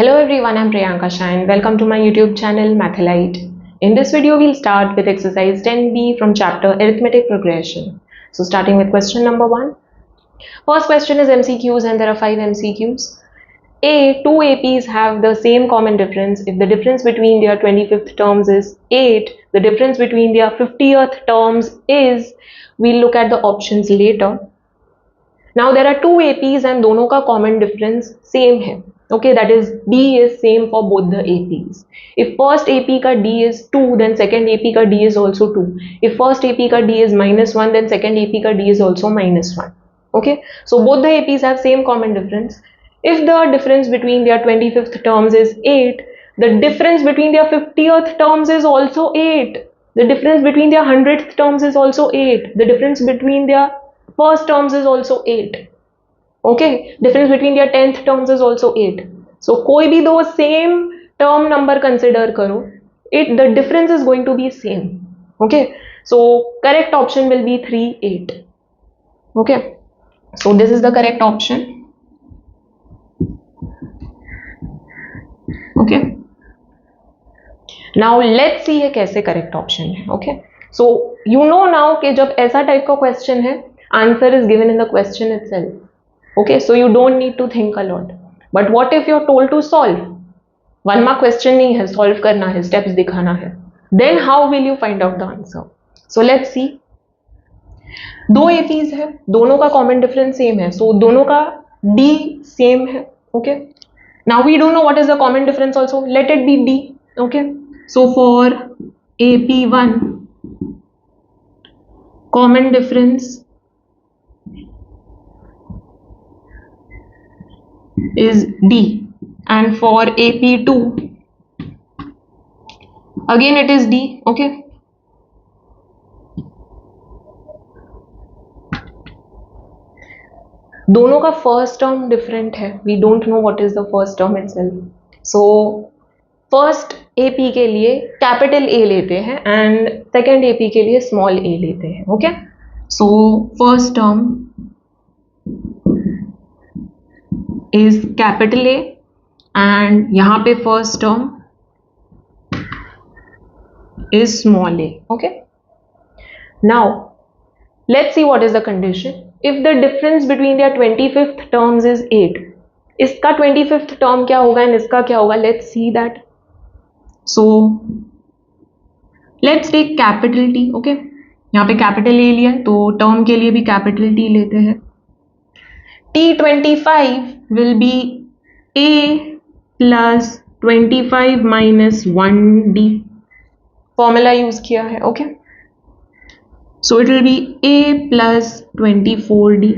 Hello everyone, I'm Priyanka Shah and welcome to my YouTube channel Mathalite. In this video, we'll start with exercise 10b from chapter Arithmetic Progression. So starting with question number 1. First question is MCQs and there are 5 MCQs. A, two APs have the same common difference. If the difference between their 25th terms is 8, the difference between their 50th terms is, we'll look at the options later. Now there are two APs and दोनों का common difference same है. Okay, that is D is same for both the APs. If first AP का D is 2, then second AP का D is also 2. If first AP का D is -1, then second AP का D is also -1. Okay, so both the APs have same common difference. If the difference between their 25th terms is 8, the difference between their 50th terms is also 8. The difference between their 100th terms is also 8. The difference between their first terms is also 8. Okay, difference between their 10th terms is also 8. So कोई भी दो same term number consider करो, the difference is going to be same. Okay, so correct option will be 3, 8. Okay, so this is the correct option. Okay, now let's see ये कैसे correct option है. Okay, so you know now कि जब ऐसा type का question है, answer is given in the question itself. Okay, so you don't need to think a lot. But what if you're told to solve? 1 mark question नहीं है, solve करना है, steps दिखाना है. Then how will you find out the answer? So let's see. दो APs है, दोनों का common difference same है, so दोनों का D same है. Okay. Now we don't know what is the common difference also. Let it be D. Okay. So for AP1, common difference is D, and for AP2 again it is D. Okay, दोनों का first term different है. We don't know what is the first term itself. So first AP के लिए capital A लेते हैं and second AP के लिए small a लेते हैं. Okay, so first term is capital A and यहाँ पे first term is small a. Okay, now let's see what is the condition. If the difference between their 25th terms is 8, इसका 25th term क्या होगा and इसका क्या होगा? Let's see that. So let's take capital T. Okay, यहाँ पे capital A लिया है तो term के लिए भी capital T लेते हैं. T25 will be A plus 25 minus 1D. Formula use किया है. Okay, so it will be A plus 24D.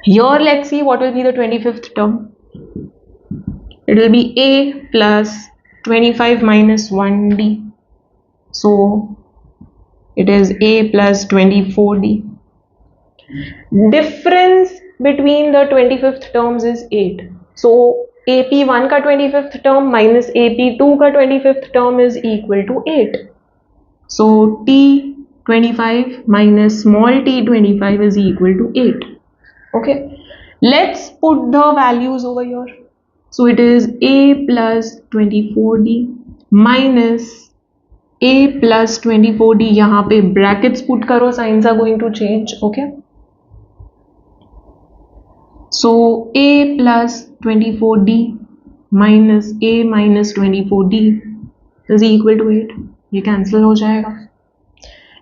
Here let's see what will be the 25th term. It will be A plus 25 minus 1D. So it is A plus 24D. Difference between the 25th terms is 8. So AP1 का 25th term minus AP2 का 25th term is equal to 8. So T25 minus small t25 is equal to 8. Okay, let's put the values over here. So it is A plus 24D minus A plus 24D. यहाँ पे brackets put करो, signs are going to change. Okay, so A plus 24D minus A minus 24D is equal to 8. ये cancel हो जाएगा.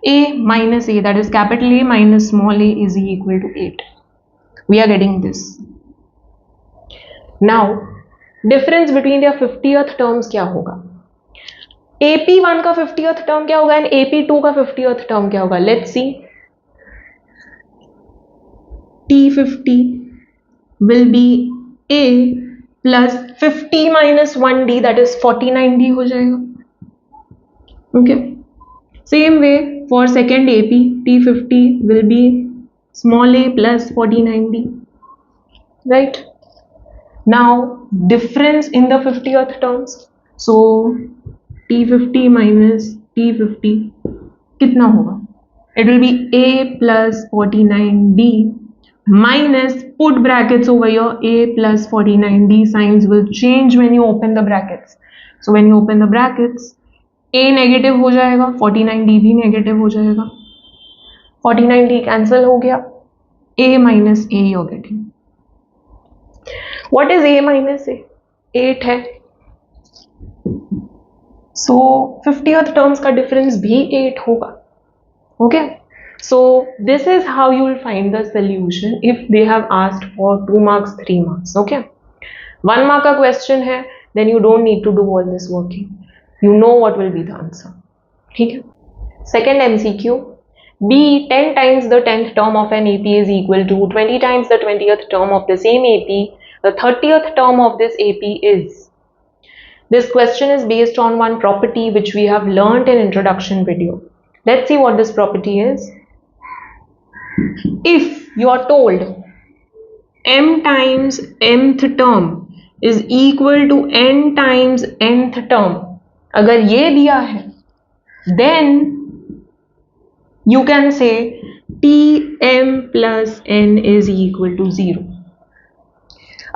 A minus A, that is capital A minus small a, is equal to 8. We are getting this. Now difference between their 50th terms क्या होगा? AP1 का 50th term क्या होगा and AP2 का 50th term क्या होगा? Let's see. T50 will be A plus 50 minus 1D, that is 49D हो जाएगा. Okay, same way for second AP, T50 will be small a plus 49D. Right, now difference in the 50th terms. So T50 minus T50 कितना होगा? It will be A plus 49D. minus, put brackets over here, a plus 49d. Signs will change when you open the brackets. So when you open the brackets, a negative हो जाएगा, 49d भी negative हो जाएगा, 49d cancel हो गया, a minus a you're getting. What is a minus a? 8 है, so 50th terms का difference भी 8 होगा. Okay, so this is how you will find the solution if they have asked for 2 marks, 3 marks. Okay, 1 mark का question है, then you don't need to do all this working. You know what will be the answer. ठीक है. Second MCQ, B, 10 times the 10th term of an AP is equal to 20 times the 20th term of the same AP. The 30th term of this AP is. This question is based on one property which we have learnt in introduction video. Let's see what this property is. If you are told m times mth term is equal to n times nth term, अगर ये दिया है, then you can say Tm plus n is equal to 0.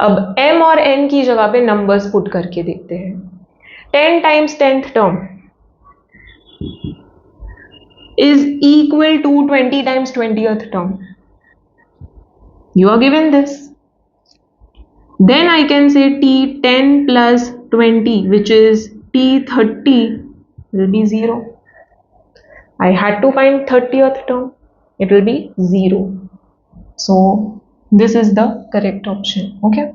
अब m और n की जगह पे numbers put करके देखते हैं. 10 times 10th term is equal to 20 times 20th term. You are given this. Then I can say T10 plus 20, which is T30, will be 0. I had to find 30th term. It will be 0. So this is the correct option. Okay.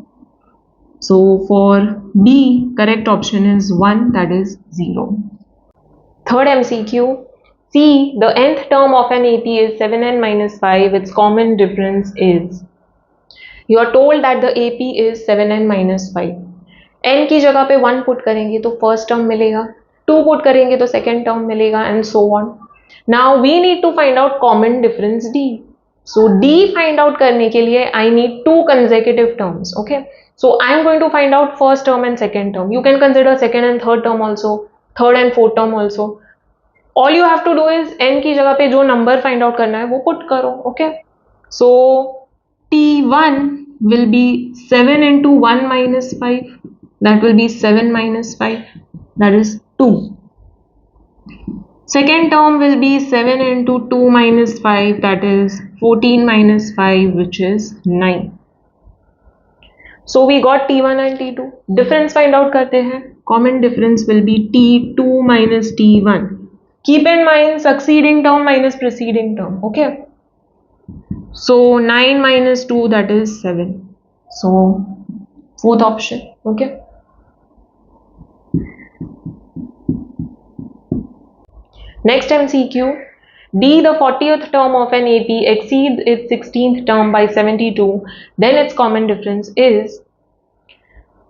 So for B, correct option is 1, that is 0. Third MCQ, C, the nth term of an AP is 7n minus 5. Its common difference is. You are told that the AP is 7n minus 5. n की जगह पे 1 put करेंगे तो first term मिलेगा, 2 put करेंगे तो second term मिलेगा, and so on. Now we need to find out common difference D. So D find out करने के लिए I need 2 consecutive terms. Okay, so I am going to find out first term and second term. You can consider second and third term also, third and fourth term also. All you have to do is n की जगह पे जो number find out करना है वो put करो. Okay, so T1 will be 7 into 1 minus 5. That will be 7 minus 5. That is 2. Second term will be 7 into 2 minus 5. That is 14 minus 5, which is 9. So we got T1 and T2. Difference find out करते हैं. Common difference will be T2 minus T1. Keep in mind succeeding term minus preceding term. Okay. So 9 minus 2, that is 7. So fourth option. Okay. Next MCQ, D, the 40th term of an AP exceeds its 16th term by 72. Then its common difference is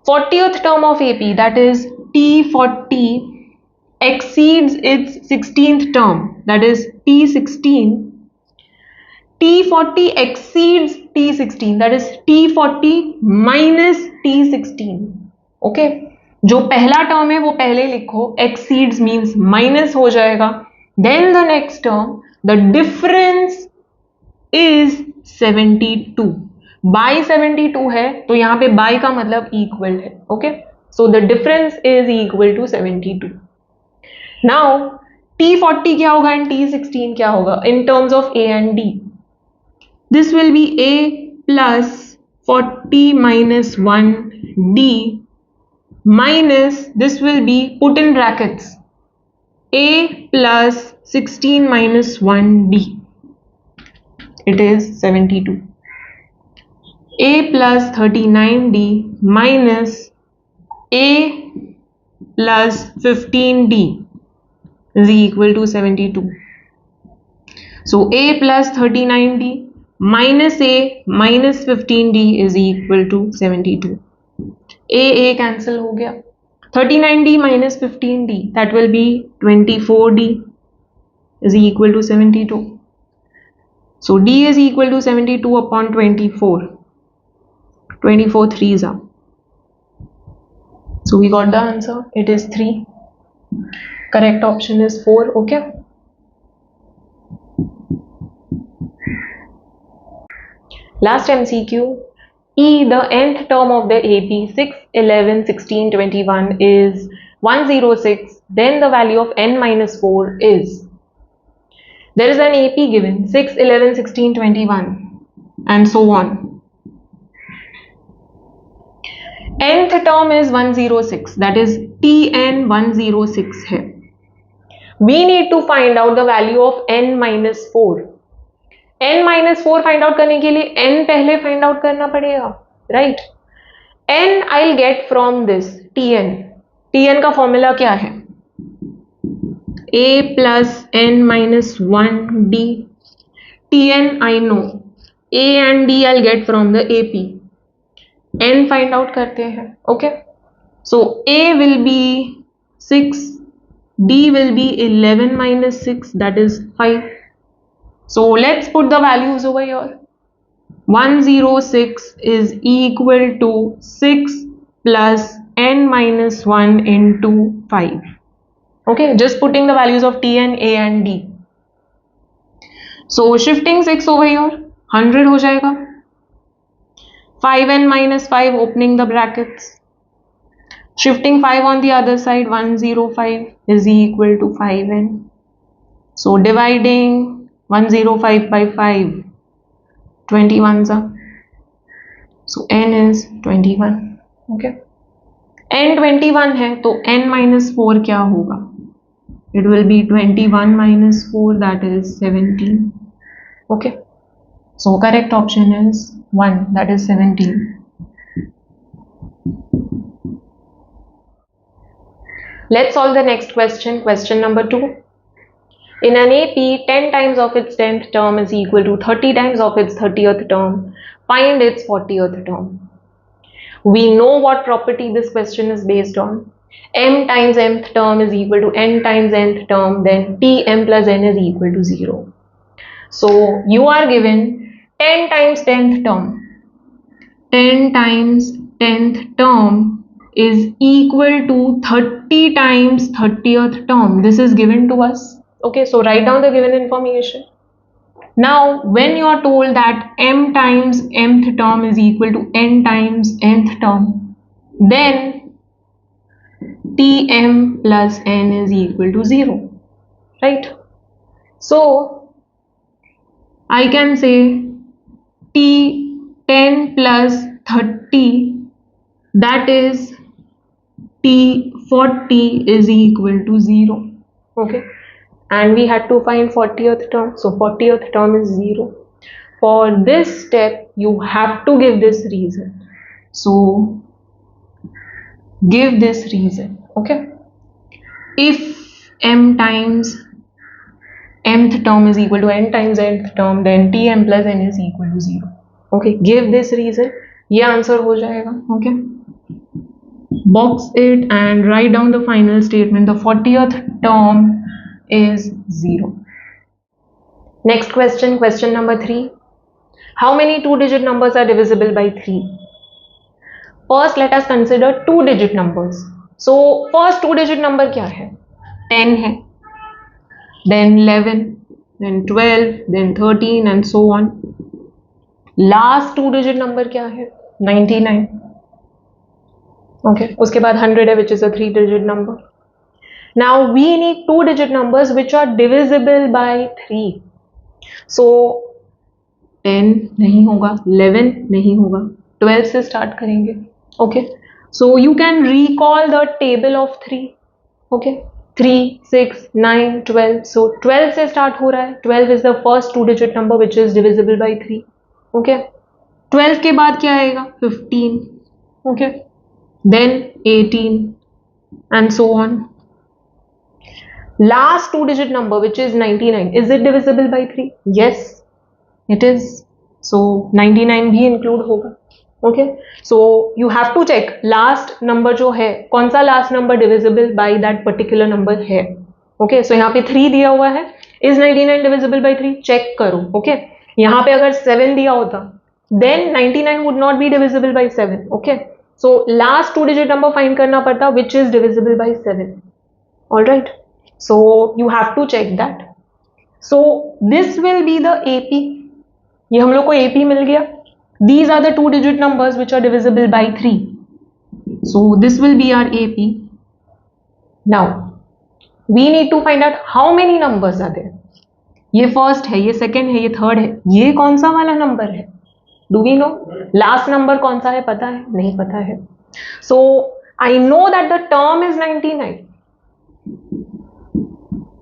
40th term of AP, that is T40, exceeds its 16th term, that is T16. T40 exceeds T16, that is T40 minus T16. Okay, जो पहला term है वो पहले लिखो, exceeds means minus हो जाएगा. Then the next term, the difference is 72. By 72 है तो यहाँ पे by का मतलब equal है. Okay, so the difference is equal to 72. Now T40 क्या होगा and T16 क्या होगा in terms of A and D? This will be A plus 40 minus 1D minus, this will be put in brackets, A plus 16 minus 1D. It is 72. A plus 39D minus A plus 15D is equal to 72. So A plus 39D minus A minus 15D is equal to 72. A cancel हो गया. 39D minus 15D, that will be 24D is equal to 72. So D is equal to 72 upon 24. 24 threes are. So we got the answer. It is 3. Correct option is 4. Okay. Last MCQ. The nth term of the AP 6, 11, 16, 21 is 106. Then the value of n minus 4 is. There is an AP given 6, 11, 16, 21 and so on. Nth term is 106, that is Tn 106 है. We need to find out the value of n minus 4. n minus 4 find out करने के लिए n पहले find out करना पड़ेगा, right? n I'll get from this Tn. Tn का formula क्या है? a plus n minus 1d. Tn I know, a and d I'll get from the AP. n find out करते हैं, okay? So a will be 6, d will be 11 minus 6, that is 5. So let's put the values over here. 106 is equal to 6 plus n minus 1 into 5. Okay, just putting the values of Tn, A and D. So shifting 6 over here, 100 हो जाएगा. 5n minus 5, opening the brackets. Shifting 5 on the other side, 105 is equal to 5n. So dividing 105 by 5, 21s are. So n is 21. Okay. n 21 है तो n minus 4 क्या होगा? It will be 21 minus 4, that is 17. Okay. So correct option is 1, that is 17. Let's solve the next question. Question number 2. In an AP, 10 times of its 10th term is equal to 30 times of its 30th term. Find its 40th term. We know what property this question is based on. M times mth term is equal to n times nth term, then Tm plus n is equal to 0. So you are given 10 times 10th term. 10 times 10th term is equal to 30 times 30th term. This is given to us. Okay, so write down the given information. Now, when you are told that m times mth term is equal to n times nth term, then Tm plus n is equal to 0, right? So, I can say T10 plus 30, that is T40 is equal to 0, okay? And we had to find 40th term, so 40th term is 0. For this step, you have to give this reason. So give this reason, okay? If m times mth term is equal to n times nth term, then Tm plus n is equal to 0. Okay, give this reason. ये answer हो जाएगा, okay? Box it and write down the final statement. The 40th term is 0. Next question, question number 3. How many 2-digit numbers are divisible by 3? First, let us consider 2-digit numbers. So, first 2-digit number क्या है? 10 है, then 11, then 12, then 13 and so on. Last 2-digit number क्या है? 99. Okay, उसके बाद 100 है, which is a 3-digit number. Now we need 2-digit numbers which are divisible by 3. So 10 नहीं होगा, 11 नहीं होगा, 12 से start करेंगे. Okay, so you can recall the table of 3. Okay, 3, 6, 9, 12. So 12 से start हो रहा है. 12 is the first 2-digit number which is divisible by 3. Okay, 12 के बाद क्या आएगा? 15. Okay, then 18 and so on. Last 2-digit number which is 99, is it divisible by 3? Yes, it is. So 99 भी include होगा. Okay, so you have to check last number जो है, कौन सा last number divisible by that particular number है. Okay, so यहाँ पे 3 दिया हुआ है. Is 99 divisible by 3? Check करो. Okay, यहाँ पे अगर 7 दिया होता, then 99 would not be divisible by 7. Okay, so last 2-digit number find करना पड़ता which is divisible by 7. All right. So you have to check that. So this will be the AP. ये हम लोग को AP मिल गया. These are the 2-digit numbers which are divisible by 3. So this will be our AP. Now we need to find out how many numbers are there. ये first है, ये second है, ये थर्ड है, ये कौन सा वाला नंबर है? Do we know? Last number कौन सा है पता है? नहीं पता है. So I know that the term is 99,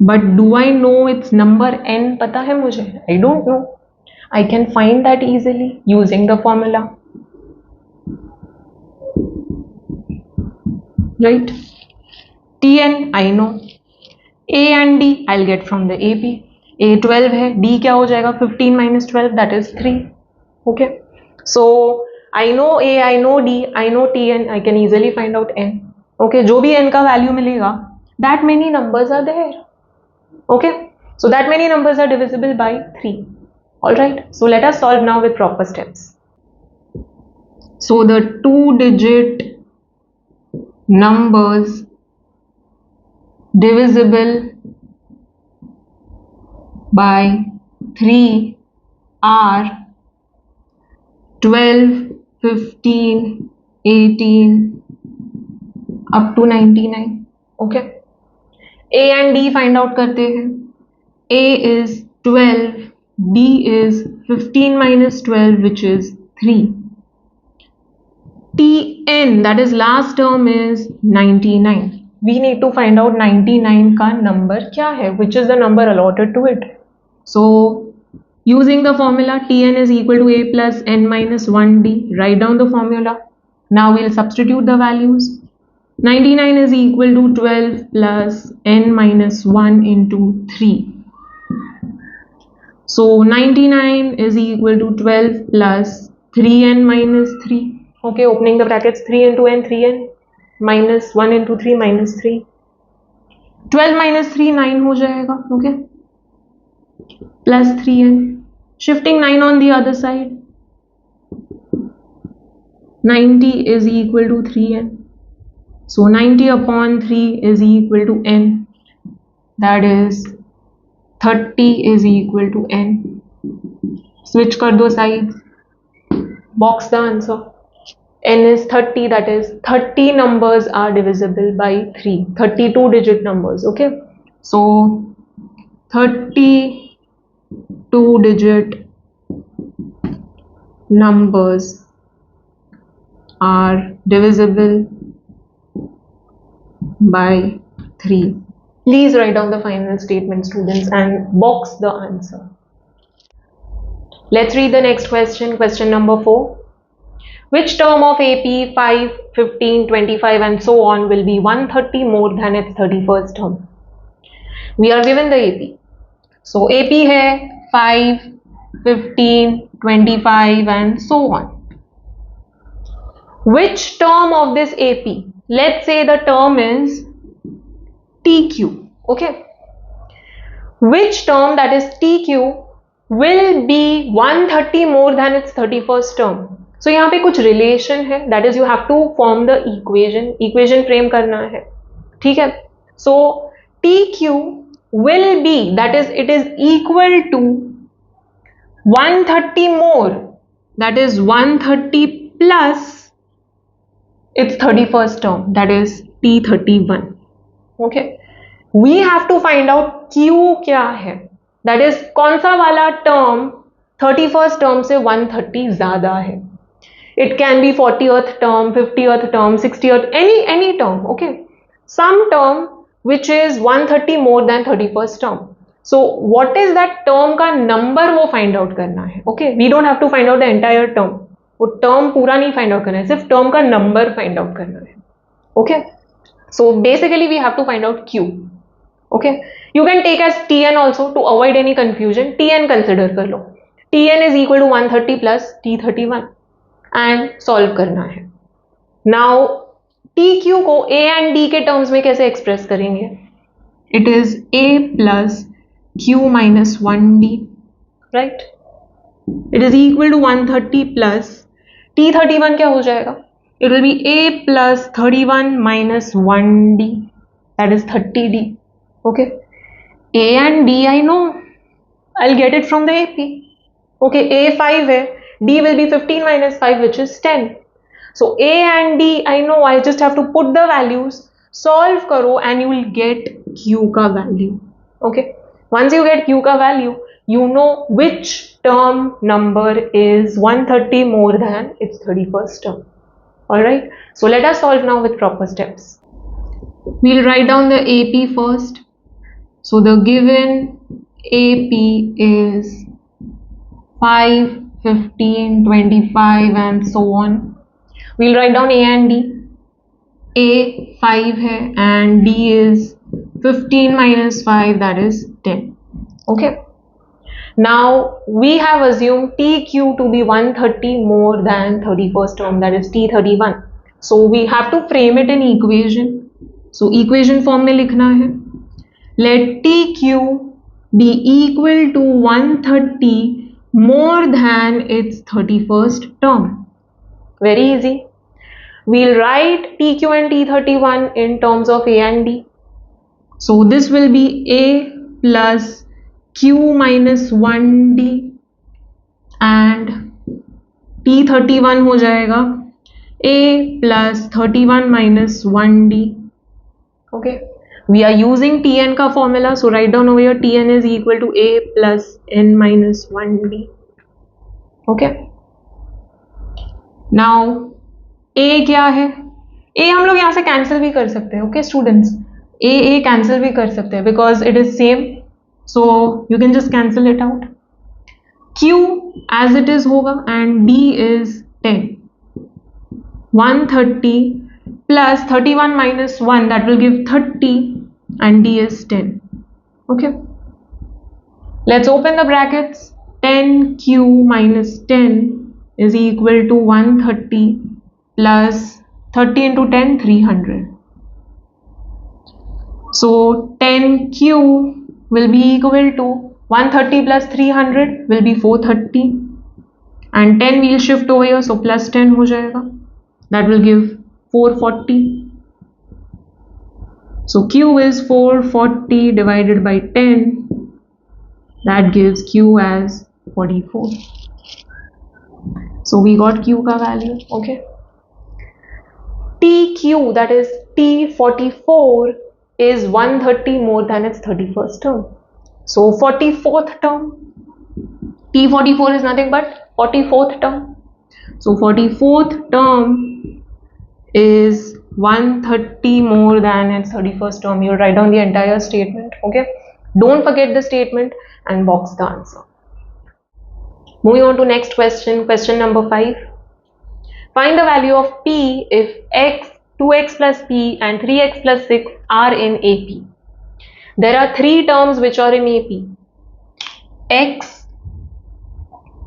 but do I know its number n? पता है मुझे? I don't know. I can find that easily using the formula, right? Tn I know, A and D I'll get from the AP. A 12 है, D क्या हो जाएगा? 15 minus 12, that is 3. Okay, so I know A, I know D, I know Tn, I can easily find out n. Okay, जो भी n का value मिलेगा, that many numbers are there. Okay, so that many numbers are divisible by 3. Alright, so let us solve now with proper steps. So the 2-digit numbers divisible by 3 are 12, 15, 18 up to 99. Okay, A and D find out करते हैं. A is 12, D is 15 minus 12, which is 3. Tn, that is last term, is 99. We need to find out 99 का number क्या है, which is the number allotted to it. So using the formula, Tn is equal to A plus n minus 1D. Write down the formula. Now we'll substitute the values. 99 is equal to 12 plus n minus 1 into 3. So 99 is equal to 12 plus 3n minus 3. Okay, opening the brackets, 3 into n, 3n minus 1 into 3 minus 3. 12 minus 3 9 हो जाएगा. Okay, plus 3n. Shifting 9 on the other side. 90 is equal to 3n. So 90 upon 3 is equal to n. That is 30 is equal to n. Switch कर दो sides. Box the answer. N is 30, that is 30 numbers are divisible by 3. 32 digit numbers. Okay. So 32 digit numbers are divisible by 3. Please write down the final statement, students, and box the answer. Let's read the next question. Question number 4. Which term of AP 5, 15, 25 and so on will be 130 more than its 31st term? We are given the AP. So AP है 5, 15, 25 and so on. Which term of this AP? Let's say the term is TQ. Okay, which term, that is TQ, will be 130 more than its 31st term? So यहाँ पे कुछ relation है, that is you have to form the equation frame करना है. ठीक है. So TQ will be, that is it is equal to 130 more, that is 130 plus its 31st term, that is T31. Okay, we have to find out Q क्या है, that is कौन सा वाला term 31st term से 130 ज़्यादा है. It can be 40th term, 50th term, 60th, any term. Okay, some term which is 130 more than 31st term. So what is that term का number वो find out करना है. Okay, we don't have to find out the entire term. वो term पूरा नहीं find out करना है, सिर्फ term का number find out करना है. Okay. So basically we have to find out Q. Okay, you can take as Tn also to avoid any confusion. Tn consider कर लो. Tn is equal to 130 plus T31 and solve करना है. Now TQ को A and D के terms में कैसे express करेंगे? It is A plus Q minus 1D, right? It is equal to 130 plus T31 क्या हो जाएगा? It will be A plus 31 minus 1D, that is 30D. Okay, A and D I know, I'll get it from the AP. Okay, A 5 है, D will be 15 minus 5, which is 10. So A and D, I know, I just have to put the values, solve karo, and you will get Q ka value. Okay. Once you get Q ka value, you know which term number is 130 more than its 31st term. Alright. So let us solve now with proper steps. We'll write down the AP first. So the given AP is 5, 15, 25 and so on. We'll write down A and D. A 5 hai and D is 15 minus 5, that is 10. Okay. Now we have assumed TQ to be 130 more than 31st term, that is T31. So we have to frame it in equation. So equation form में लिखना है. Let TQ be equal to 130 more than its 31st term. Very easy. We'll write TQ and T31 in terms of A and D. So this will be A plus Q minus 1D and T31 हो जाएगा A plus 31 minus 1D. Okay. We are using Tn का formula, so write down over here Tn is equal to A plus N minus 1D. Okay. Now A क्या है? A हम लोग यहाँ से cancel भी कर सकते हैं. ओके स्टूडेंट्स, A कैंसिल भी कर सकते हैं because it is same, so you can just cancel it out. Q as it is होगा and D is 10. 130 plus 31 minus 1, that will give 30 and D is 10. Okay. Let's open the brackets. 10Q minus 10 is equal to 130 plus 30 into 10, 300. So 10Q will be equal to 130 plus 300 will be 430 and 10 will shift over here, so plus 10 हो जाएगा. That will give 440. So Q is 440 divided by 10. That gives Q as 44. So we got Q ka value. Okay. TQ, that is T44, is 130 more than its 31st term. So 44th term. T44 is nothing but 44th term. So 44th term is 130 more than its 31st term. You write down the entire statement. Okay. Don't forget the statement and box the answer. Moving on to next question. Question number 5. Find the value of P if x, 2x plus P and 3x plus 6 are in AP. There are three terms which are in AP. X,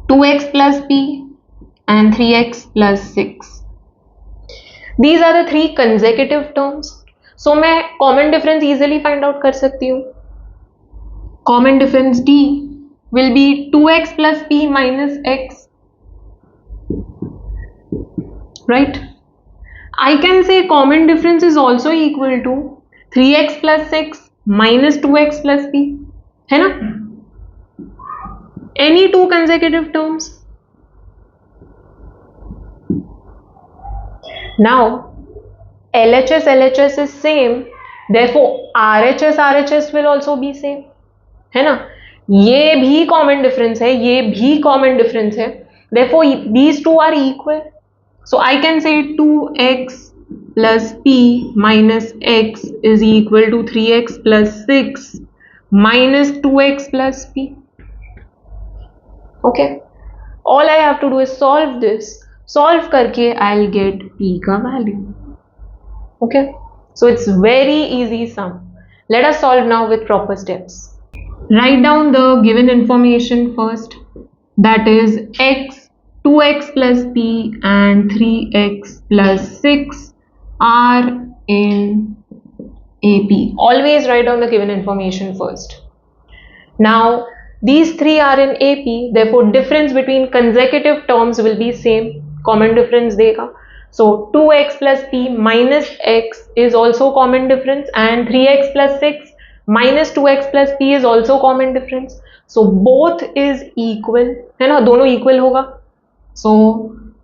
2x plus P and 3x plus 6. These are the three consecutive terms. So मैं common difference easily find out कर सकती हूँ. Common difference D will be 2x plus P minus x. Right? I can say common difference is also equal to 3x plus 6 minus 2x plus P. है ना? Any two consecutive terms. Now LHS is same, therefore RHS will also be same, है ना? ये भी common difference है, ये भी common difference है, therefore these two are equal. So I can say 2x plus P minus x is equal to 3x plus 6 minus 2x plus P. Okay. All I have to do is solve this. Solve करके I'll get P का value. Okay. So it's very easy sum. Let us solve now with proper steps. Write down the given information first. That is x, 2x plus P and 3x plus 6 are in AP. Always write down the given information first. Now these three are in AP, therefore difference between consecutive terms will be same. Common difference देगा. So 2x plus P minus x is also common difference and 3x plus 6 minus 2x plus P is also common difference. So both is equal, है ना? दोनों equal होगा. So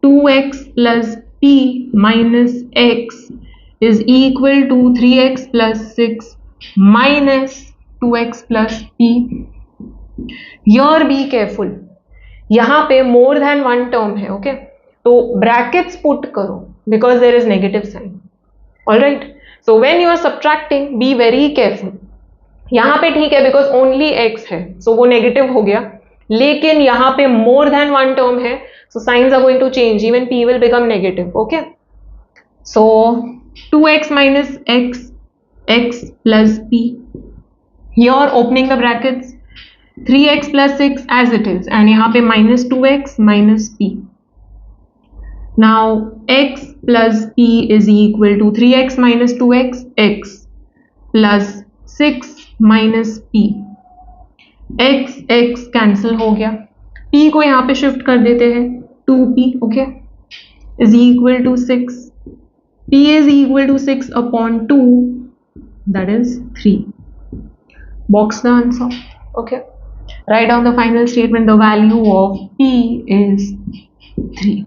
2x plus p minus x is equal to 3x plus 6 minus 2x plus p. Here be careful, यहाँ पे more than one term है, okay? तो brackets put करो because there is negative sign. Alright? So when you are subtracting, be very careful. यहाँ पे ठीक है because only x है, so वो negative हो गया, लेकिन यहाँ पे more than one term है, so signs are going to change, even p will become negative, okay? So 2x minus x, x plus p. Here opening the brackets, 3x plus 6 as it is, and यहाँ पे minus 2x minus p. Now x plus p is equal to 3x minus 2x, x plus 6 minus p. x x cancel हो गया, p को यहाँ पे shift कर देते हैं, 2p, okay, is equal to 6. p is equal to 6 upon 2, that is 3. Box the answer, okay. Write down the final statement. The value of p is 3.